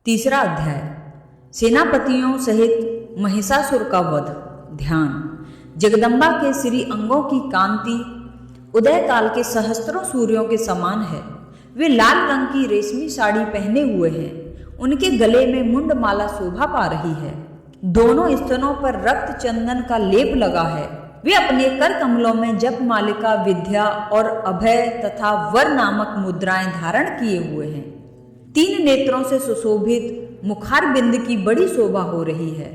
तीसरा अध्याय सेनापतियों सहित महिषासुर का वध। ध्यान। जगदम्बा के श्री अंगों की कांति उदय काल के सहस्त्रों सूर्यों के समान है। वे लाल रंग की रेशमी साड़ी पहने हुए हैं। उनके गले में मुंडमाला शोभा पा रही है। दोनों स्तनों पर रक्त चंदन का लेप लगा है। वे अपने कर कमलों में जप मालिका, विद्या और अभय तथा वर नामक मुद्राएं धारण किए हुए हैं। 3 नेत्रों से सुशोभित मुखार बिंद की बड़ी शोभा हो रही है।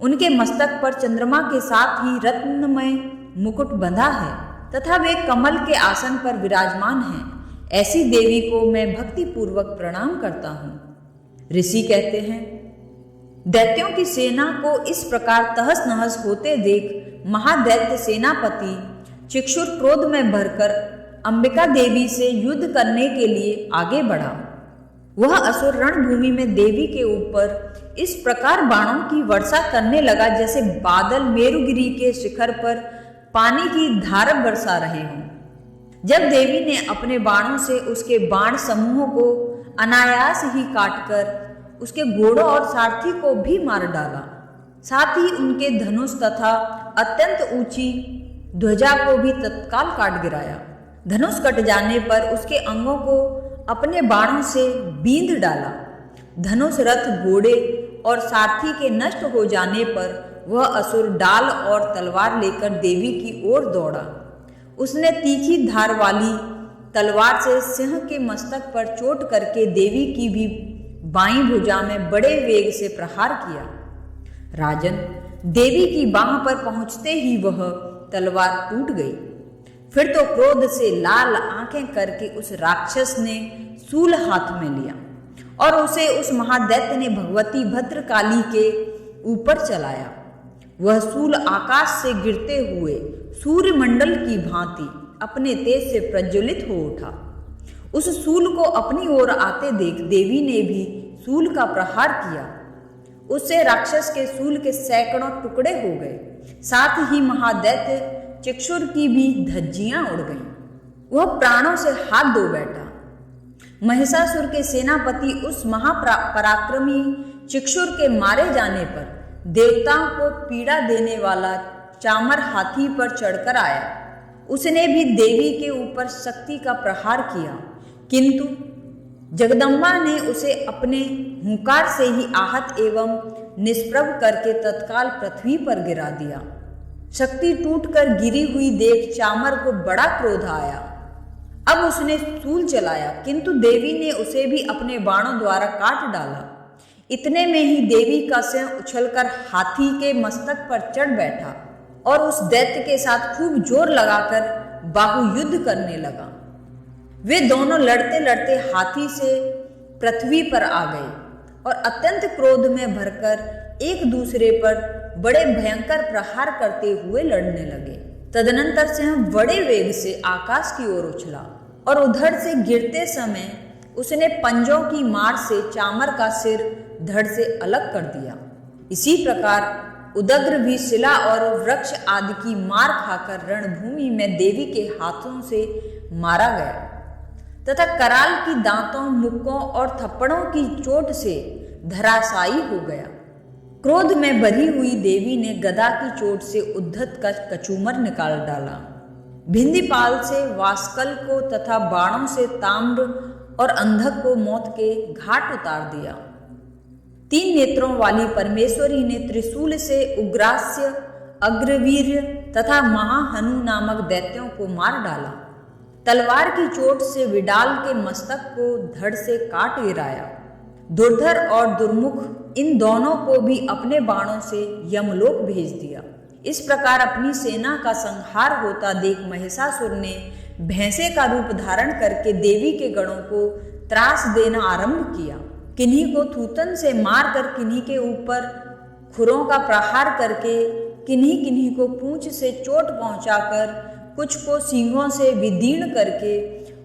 उनके मस्तक पर चंद्रमा के साथ ही रत्नमय मुकुट बंधा है तथा वे कमल के आसन पर विराजमान हैं। ऐसी देवी को मैं भक्ति पूर्वक प्रणाम करता हूँ। ऋषि कहते हैं, दैत्यों की सेना को इस प्रकार तहस नहस होते देख महादैत्य सेनापति चिक्षुर क्रोध में भरकर अंबिका देवी से युद्ध करने के लिए आगे बढ़ा। वह असुर रणभूमि में देवी के ऊपर इस प्रकार बाणों की वर्षा करने लगा जैसे बादल मेरुगिरी के शिखर पर पानी की धार बरसा रहे हों। जब देवी ने अपने बाणों से उसके बाण समूहों को अनायास ही काटकर उसके घोड़ों और सारथी को भी मार डाला, साथ ही उनके धनुष तथा अत्यंत ऊंची ध्वजा को भी तत्काल काट गिराया। धनुष कट जाने पर उसके अंगों को अपने बाणों से बींध डाला। धनुष, रथ, घोड़े और सारथी के नष्ट हो जाने पर वह असुर डाल और तलवार लेकर देवी की ओर दौड़ा। उसने तीखी धार वाली तलवार से सिंह के मस्तक पर चोट करके देवी की भी बाईं भुजा में बड़े वेग से प्रहार किया। राजन, देवी की बाह पर पहुंचते ही वह तलवार टूट गई। फिर तो क्रोध से लाल आंखें करके उस राक्षस ने शूल हाथ में लिया और उसे उस महादैत्य ने भगवती भद्रकाली के ऊपर चलाया। वह शूल आकाश से गिरते हुए सूर्यमंडल की भांति अपने तेज से प्रज्वलित हो उठा। उस शूल को अपनी ओर आते देख देवी ने भी शूल का प्रहार किया। उससे राक्षस के शूल के सैकड़ों टुकड़े हो गए। साथ ही महादैत्य चिक्षुर की भी धज्जियां उड़ गईं। वह प्राणों से हाथ धो बैठा। महिषासुर के सेनापति उस महापराक्रमी चिक्षुर के मारे जाने पर देवताओं को पीड़ा देने वाला चामर हाथी पर चढ़कर आया। उसने भी देवी के ऊपर शक्ति का प्रहार किया, किंतु जगदम्बा ने उसे अपने हुंकार से ही आहत एवं निष्प्रभ करके तत्काल पृथ्वी पर गिरा दिया। शक्ति टूटकर गिरी हुई देख चामर को बड़ा क्रोध आया। अब उसने शूल चलाया, किंतु देवी ने उसे भी अपने बाणों द्वारा काट डाला। इतने में ही देवी का सिंह उछलकर हाथी के मस्तक पर चढ़ बैठा और उस दैत्य के साथ खूब जोर लगाकर बाहुयुद्ध करने लगा। वे दोनों लड़ते लड़ते हाथी से पृथ्वी पर आ गए और अत्यंत क्रोध में भरकर एक दूसरे पर बड़े भयंकर प्रहार करते हुए लड़ने लगे। तदनंतर सिंह बड़े वेग से आकाश की ओर उछला और उधर से गिरते समय उसने पंजों की मार से चामर का सिर धड़ से अलग कर दिया। इसी प्रकार उदग्र भी शिला और वृक्ष आदि की मार खाकर रणभूमि में देवी के हाथों से मारा गया तथा कराल की दांतों, मुक्कों और थप्पड़ों की चोट से धराशायी हो गया। क्रोध में भरी हुई देवी ने गदा की चोट से उद्धत का कचूमर निकाल डाला। भिंदीपाल से वास्कल को तथा बाणों से ताम्र और अंधक को मौत के घाट उतार दिया। 3 नेत्रों वाली परमेश्वरी ने त्रिशूल से उग्रास्य, अग्रवीर्य तथा महाहनु नामक दैत्यों को मार डाला। तलवार की चोट से विडाल के मस्तक को धड़ से काट गिराया। दुर्धर और दुर्मुख इन दोनों को भी अपने बाणों से यमलोक भेज दिया। इस प्रकार अपनी सेना का संहार होता देख महिषासुर ने भैंसे का रूप धारण करके देवी के गणों को त्रास देना आरंभ किया। किन्हीं को थूतन से मारकर, किन्हीं के ऊपर खुरों का प्रहार करके, किन्हीं किन्हीं को पूंछ से चोट पहुंचाकर, कुछ को सींगों से विदीर्ण करके,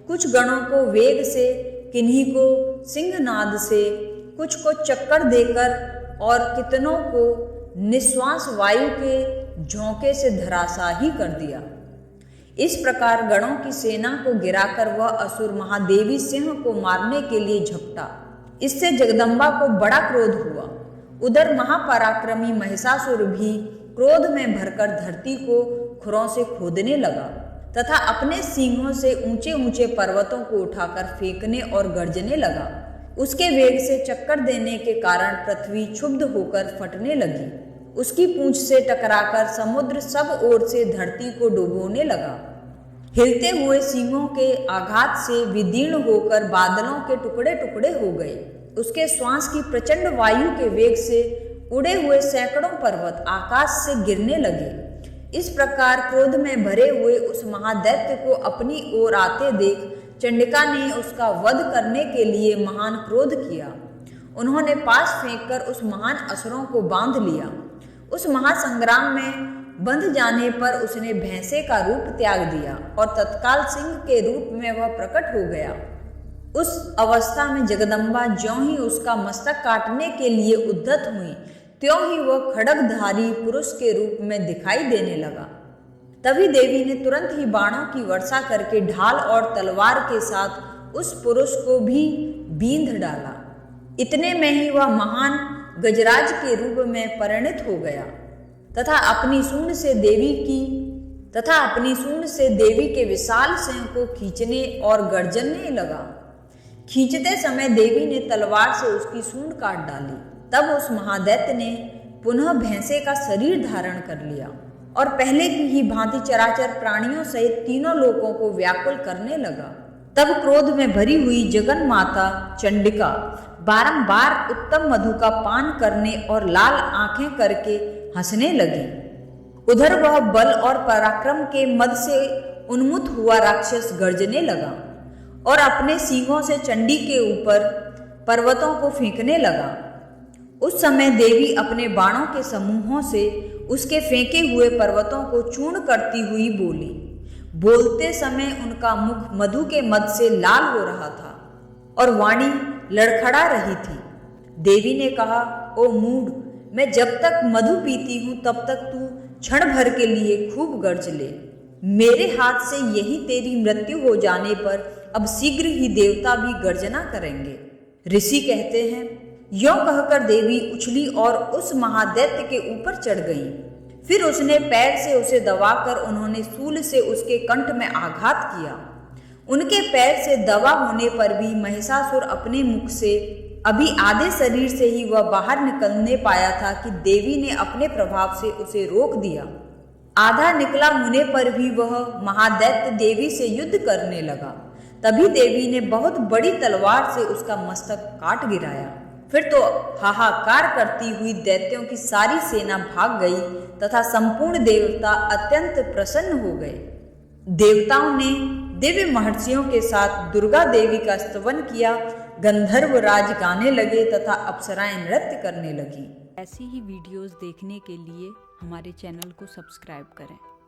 कुछ गणों को वेग से, किन्हीं को सिंहनाद से, कुछ को चक्कर देकर और कितनों को निश्वास वायु के झोंके से धराशायी कर दिया। इस प्रकार गणों की सेना को गिराकर वह असुर महादेवी सिंह को मारने के लिए झपटा। इससे जगदम्बा को बड़ा क्रोध हुआ। उधर महापराक्रमी महिषासुर भी क्रोध में भरकर धरती को खुरों से खोदने लगा तथा अपने सींगों से ऊंचे ऊंचे पर्वतों को उठाकर फेंकने और गर्जने लगा। उसके वेग से चक्कर देने के कारण पृथ्वी क्षुब्ध होकर फटने लगी। उसकी पूंछ से टकराकर समुद्र सब ओर से धरती को डुबोने लगा। हिलते हुए सींगों के आघात से विदीर्ण होकर बादलों के टुकड़े टुकड़े हो गए। उसके श्वास की प्रचंड वायु के वेग से उड़े हुए सैकड़ों पर्वत आकाश से गिरने लगे। इस प्रकार क्रोध में भरे हुए उस महादैत्य को अपनी ओर आते देख चंडिका ने उसका वध करने के लिए महान क्रोध किया। उन्होंने पास फेंककर उस महान असुरों को बांध लिया। उस महासंग्राम में बंध जाने पर उसने भैंसे का रूप त्याग दिया और तत्काल सिंह के रूप में वह प्रकट हो गया। उस अवस्था में जगदम्बा ज्यों ही उसका मस्तक काटने के लिए उद्यत हुई, त्यों ही वह खड्गधारी पुरुष के रूप में दिखाई देने लगा। तभी देवी ने तुरंत ही बाणों की वर्षा करके ढाल और तलवार के साथ उस पुरुष को भी बींध डाला। इतने में ही वह महान गजराज के रूप में परिणित हो गया तथा अपनी सूंड से देवी के विशाल सिंह को खींचने और गर्जने लगा। खींचते समय देवी ने तलवार से उसकी सूंड काट डाली। तब उस महादैत्य ने पुनः भैंसे का शरीर धारण कर लिया और पहले की ही भांति चराचर प्राणियों सहित तीनों लोकों को व्याकुल करने लगा। तब क्रोध में भरी हुई जगन माता चंडिका बारंबार उत्तम मधु का पान करने और लाल आंखें करके हंसने लगी। उधर वह बल और पराक्रम के मद से उन्मुख हुआ राक्षस गर्जने लगा और अपने सींगों से चंडी के ऊपर पर्वतों को फेंकने लगा। उस समय देवी अपने बाणों के समूहों से उसके फेंके हुए पर्वतों को चूर्ण करती हुई बोली। बोलते समय उनका मुख मधु के मद से लाल हो रहा था और वाणी लड़खड़ा रही थी। देवी ने कहा, ओ मूढ़, मैं जब तक मधु पीती हूं तब तक तू क्षण भर के लिए खूब गर्ज ले। मेरे हाथ से यही तेरी मृत्यु हो जाने पर अब शीघ्र ही देवता भी गर्जना करेंगे। ऋषि कहते हैं, यों कहकर देवी उछली और उस महादैत्य के ऊपर चढ़ गई। फिर उसने पैर से उसे दबाकर उन्होंने शूल से उसके कंठ में आघात किया। उनके पैर से दबा होने पर भी महिषासुर अपने मुख से अभी आधे शरीर से ही वह बाहर निकलने पाया था कि देवी ने अपने प्रभाव से उसे रोक दिया। आधा निकला होने पर भी वह महादैत्य देवी से युद्ध करने लगा। तभी देवी ने बहुत बड़ी तलवार से उसका मस्तक काट गिराया। फिर तो हाहाकार करती हुई दैत्यों की सारी सेना भाग गई तथा संपूर्ण देवता अत्यंत प्रसन्न हो गए। देवताओं ने दिव्य महर्षियों के साथ दुर्गा देवी का स्तवन किया। गंधर्व राज गाने लगे तथा अप्सराएं नृत्य करने लगी। ऐसी ही वीडियोस देखने के लिए हमारे चैनल को सब्सक्राइब करें।